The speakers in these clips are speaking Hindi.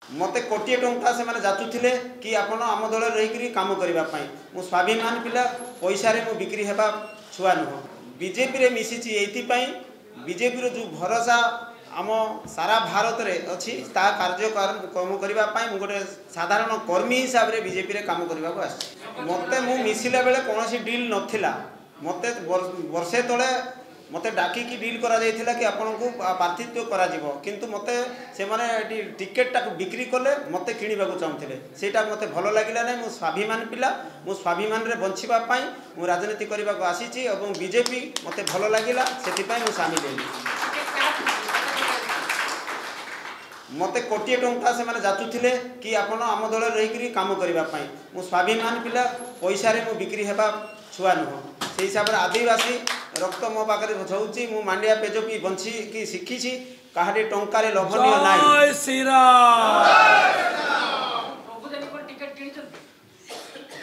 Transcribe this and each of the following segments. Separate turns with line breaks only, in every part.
मते कोटिए टंका से माने जाचुथिले कि आपण आम दल रही काम करने मु स्वाभिमान पिला पैसा मु बिक्री हेबा छुआ नुह बीजेपी रे मिसिची एइथिपाई बीजेपी रो जो भरोसा आम सारा भारत रे अच्छी ता कार्यक्रम करने मु गोटे साधारण कर्मी हिसाब से बीजेपी रे काम करने को आसी मते मु मिसिला बेले कौन डील नथिला मते वर्षे तले मते डाकिकी डील करा जाइथिला कि आपन को प्रार्थित्व करा जिवो किंतु मते से माने टिकेट टाक बिक्री कले मते किनिबा को चाहुथिले सेटा मते भलो लागिला नै मु स्वाभिमान पिला मु स्वाभिमान रे बंचिबा पई मु राजनीति करबा को आसीची एवं बीजेपी मते भलो लागिला सेति पई मु शामिल हेली मते कोटिए टंका से माने जाचुथिले कि आपण आम दल रही काम करने मु स्वाभिमान पिला पैसा मु बिक्री हेबा छुआ नुह से हिसाब से आदिवासी रक्त मो पाखे बुझाऊँ मु मांडिया पेज भी बंची कि शिखी कहाटे टंकार लोभनीय नाई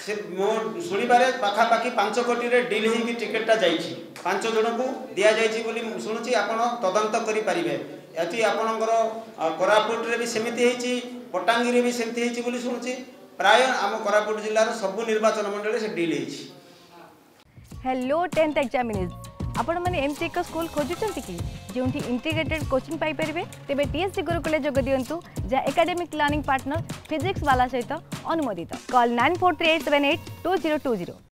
से मो शुणवे पखापाखि 5 कोटी रे डील होगी टिकेटा जाइए 5 जन को दि जाइए शुणुची आप तदंत करेंगे ये आपणकर कोरापुट रे भी सेमती होती पटांगी भी सेमती होती शुणुची प्राय आम कोरापुट जिलार सबू निर्वाचन मंडल से डील होती।
हेलो 10th एग्जामिनीज आपण मैंने एमती एक स्कूल खोजुंट कि जो इंटीग्रेटेड कोचिंग पाइपर तेज टीएससी गुरुकुल जोग दिंतु जहाँ एकेडमिक लर्निंग पार्टनर फिजिक्स वाला सहित अनुमोदित कॉल 9438782020।